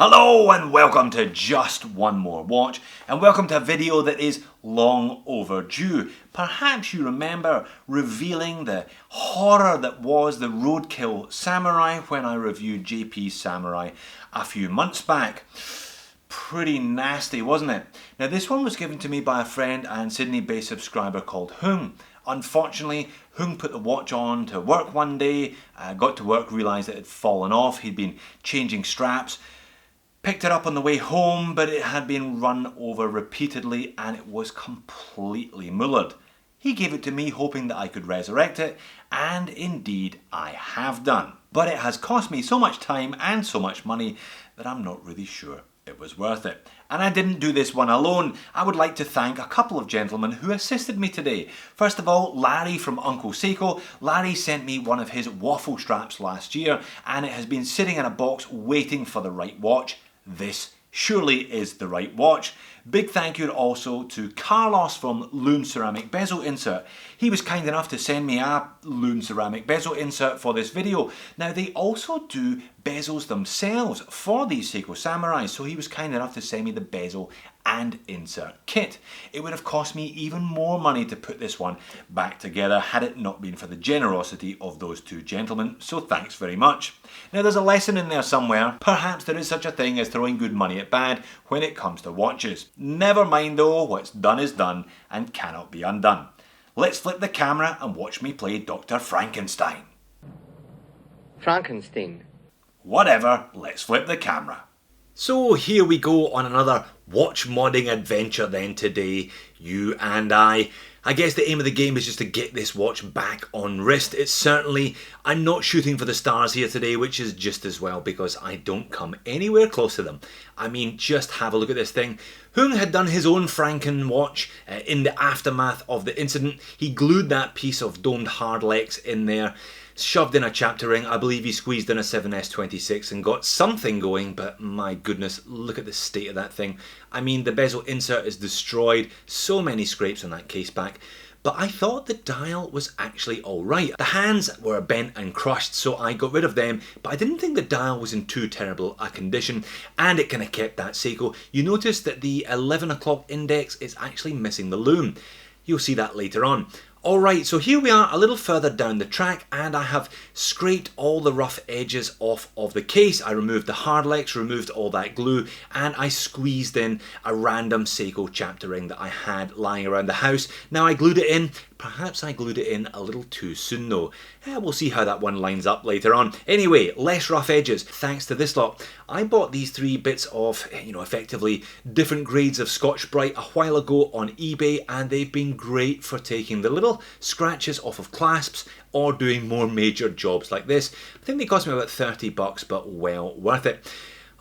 Hello and welcome to Just One More Watch, and welcome to a video that is long overdue. Perhaps you remember revealing the horror that was the Roadkill Samurai when I reviewed JP Samurai a few months back. Pretty nasty, wasn't it? Now this one was given to me by a friend and Sydney-based subscriber called Hung. Unfortunately, Hung put the watch on to work one day, got to work, realised it had fallen off, he'd been changing straps, picked it up on the way home, but it had been run over repeatedly and it was completely mullered. He gave it to me hoping that I could resurrect it, and indeed I have done. But it has cost me so much time and so much money that I'm not really sure it was worth it. And I didn't do this one alone. I would like to thank a couple of gentlemen who assisted me today. First of all, Larry from Uncle SEIKO. Larry sent me one of his waffle straps last year and it has been sitting in a box waiting for the right watch. This surely is the right watch. Big thank you also to Carlos from Loom Ceramic Bezel Insert. He was kind enough to send me a Loom Ceramic Bezel Insert for this video. Now they also do bezels themselves for these SEIKO Samurais, so he was kind enough to send me the bezel and insert kit. It would have cost me even more money to put this one back together had it not been for the generosity of those two gentlemen, so thanks very much. Now there's a lesson in there somewhere. Perhaps there is such a thing as throwing good money at bad when it comes to watches. Never mind though, what's done is done and cannot be undone. Let's flip the camera and watch me play Dr. Frankenstein. Frankenstein. Whatever, let's flip the camera. So here we go on another watch modding adventure then today, you and I. I guess the aim of the game is just to get this watch back on wrist. It's certainly, I'm not shooting for the stars here today, which is just as well because I don't come anywhere close to them. I mean, just have a look at this thing. Hung had done his own Franken watch in the aftermath of the incident. He glued that piece of domed hardlex in there, shoved in a chapter ring. I believe he squeezed in a 7S26 and got something going, but my goodness, look at the state of that thing. I mean, the bezel insert is destroyed, so many scrapes on that case back, but I thought the dial was actually alright. The hands were bent and crushed, so I got rid of them, but I didn't think the dial was in too terrible a condition, and it kind of kept that SEIKO. You notice that the 11 o'clock index is actually missing the loom. You'll see that later on. Alright, so here we are a little further down the track and I have scraped all the rough edges off of the case. I removed the hardlex, removed all that glue, and I squeezed in a random SEIKO chapter ring that I had lying around the house. Now I glued it in. Perhaps I glued it in a little too soon though. We'll see how that one lines up later on. Anyway, less rough edges thanks to this lot. I bought these three bits of, effectively different grades of Scotch-Brite a while ago on eBay, and they've been great for taking the little scratches off of clasps or doing more major jobs like this. I think they cost me about 30 bucks, but well worth it.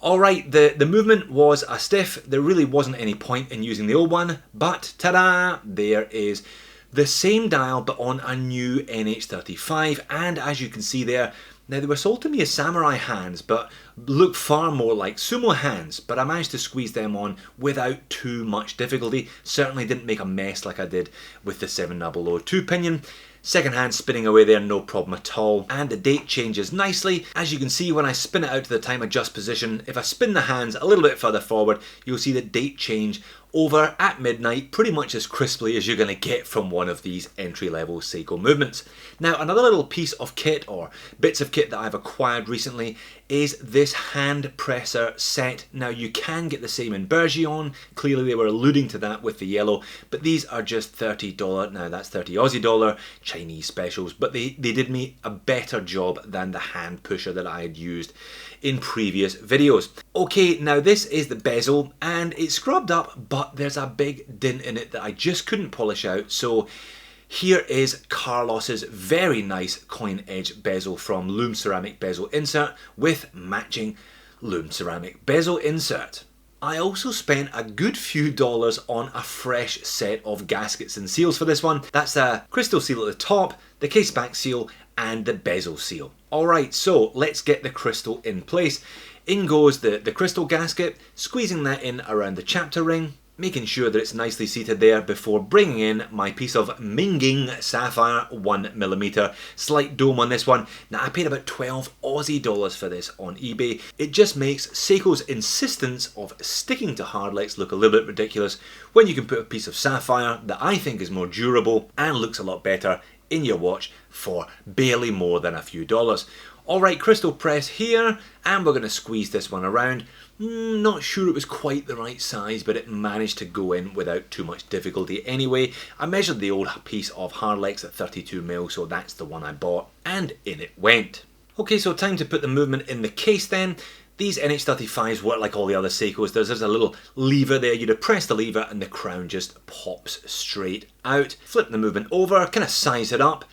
Alright, the movement was a stiff. There really wasn't any point in using the old one, but ta-da, there is the same dial but on a new NH35, and as you can see there, now they were sold to me as samurai hands but look far more like sumo hands, but I managed to squeeze them on without too much difficulty. Certainly didn't make a mess like I did with the 7002 pinion. Second hand spinning away there, no problem at all. And the date changes nicely. As you can see when I spin it out to the time adjust position, if I spin the hands a little bit further forward, you'll see the date change over at midnight pretty much as crisply as you're going to get from one of these entry-level SEIKO movements. Now another little piece of kit or bits of kit that I've acquired recently is this hand presser set. Now you can get the same in Bergeon, clearly they were alluding to that with the yellow, but these are just $30, now that's 30 Aussie dollar, Chinese specials, but they did me a better job than the hand pusher that I had used in previous videos. Okay, now this is the bezel and it's scrubbed up, but there's a big dint in it that I just couldn't polish out, so here is Carlos's very nice coin edge bezel from Loom Ceramic Bezel Insert with matching Loom Ceramic Bezel Insert. I also spent a good few dollars on a fresh set of gaskets and seals for this one. That's the crystal seal at the top, the case back seal and the bezel seal. Alright, so let's get the crystal in place. In goes the crystal gasket, squeezing that in around the chapter ring. making sure that it's nicely seated there before bringing in my piece of Minging Sapphire 1mm. Slight dome on this one. Now I paid about 12 Aussie dollars for this on eBay. It just makes SEIKO's insistence of sticking to hardlecks look a little bit ridiculous when you can put a piece of sapphire that I think is more durable and looks a lot better in your watch for barely more than a few dollars. Alright, crystal press here, and we're going to squeeze this one around. Not sure it was quite the right size, but it managed to go in without too much difficulty anyway. I measured the old piece of hardlecks at 32mm, so that's the one I bought, and in it went. Okay, so time to put the movement in the case then. These NH35s work like all the other SEIKOs. There's a little lever there. You depress the lever and the crown just pops straight out. Flip the movement over, kind of size it up,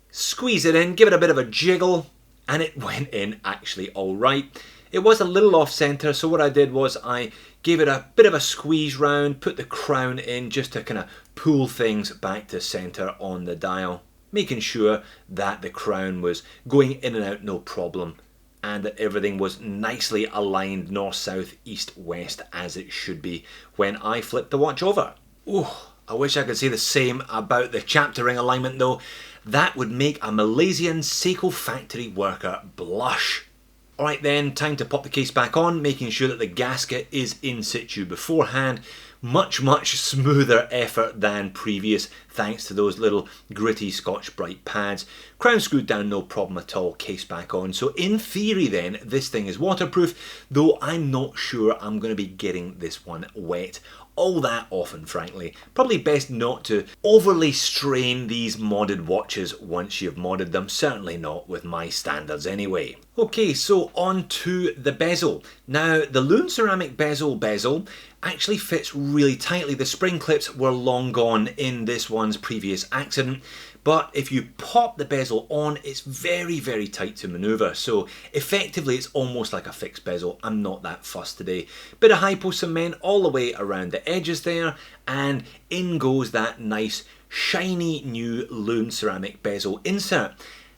squeeze it in, give it a bit of a jiggle, and it went in actually alright. It was a little off centre, so what I did was I gave it a bit of a squeeze round, put the crown in just to kind of pull things back to centre on the dial, making sure that the crown was going in and out no problem and that everything was nicely aligned north, south, east, west as it should be when I flipped the watch over. Ooh, I wish I could say the same about the chapter ring alignment though. That would make a Malaysian SEIKO factory worker blush. Alright then, time to pop the case back on, making sure that the gasket is in situ beforehand. Much smoother effort than previous, thanks to those little gritty Scotch-Brite pads. Crown screwed down, no problem at all, case back on. So in theory then, this thing is waterproof, though I'm not sure I'm going to be getting this one wet all that often, frankly. Probably best not to overly strain these modded watches once you've modded them, certainly not with my standards anyway. Okay, so on to the bezel. Now, the Lune ceramic bezel actually fits really tightly. The spring clips were long gone in this one's previous accident, but if you pop the bezel on, it's very tight to maneuver. So effectively, it's almost like a fixed bezel. I'm not that fussed today. Bit of hypo cement all the way around the edges there, and in goes that nice shiny new Lune ceramic bezel insert.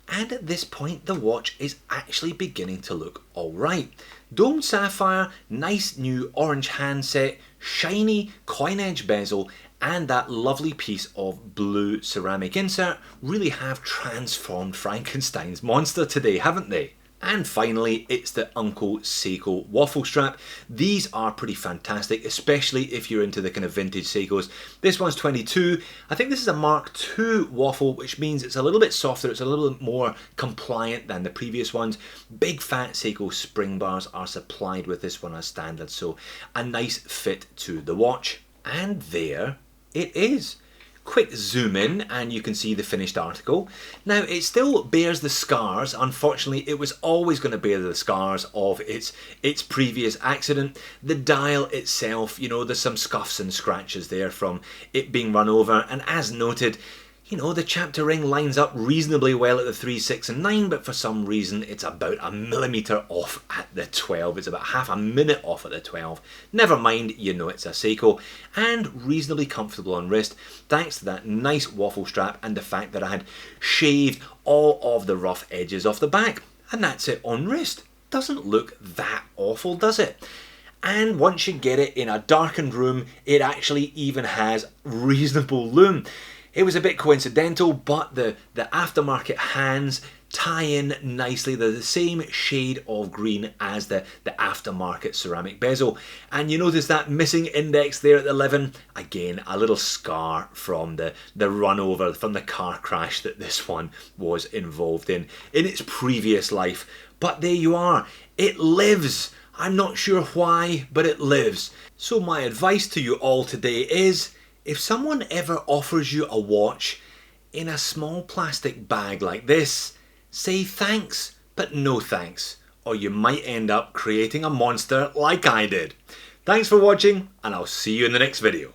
And at this point, the watch is actually beginning to look alright. Domed sapphire, nice new orange handset, shiny coin edge bezel, and that lovely piece of blue ceramic insert really have transformed Frankenstein's monster today, haven't they? And finally, it's the Uncle SEIKO waffle strap. These are pretty fantastic, especially if you're into the kind of vintage SEIKOs. This one's 22. I think this is a Mark II waffle, which means it's a little bit softer, it's a little bit more compliant than the previous ones. Big fat SEIKO spring bars are supplied with this one as standard, so a nice fit to the watch. And there it is. Quick zoom in and you can see the finished article. Now it still bears the scars. Unfortunately, it was always going to bear the scars of its previous accident. The dial itself, you know, there's some scuffs and scratches there from it being run over, and as noted, you know, the chapter ring lines up reasonably well at the 3, 6 and 9, but for some reason it's about a millimetre off at the 12. It's about half a minute off at the 12. Never mind, you know it's a SEIKO, and reasonably comfortable on wrist thanks to that nice waffle strap and the fact that I had shaved all of the rough edges off the back. And that's it on wrist. Doesn't look that awful, does it? And once you get it in a darkened room, it actually even has reasonable lume. It was a bit coincidental, but the aftermarket hands tie in nicely. They're the same shade of green as the aftermarket ceramic bezel. And you notice that missing index there at 11. Again, a little scar from the run over, from the car crash that this one was involved in its previous life. But there you are. It lives. I'm not sure why, but it lives. So my advice to you all today is, if someone ever offers you a watch in a small plastic bag like this, say thanks, but no thanks, or you might end up creating a monster like I did. Thanks for watching, and I'll see you in the next video.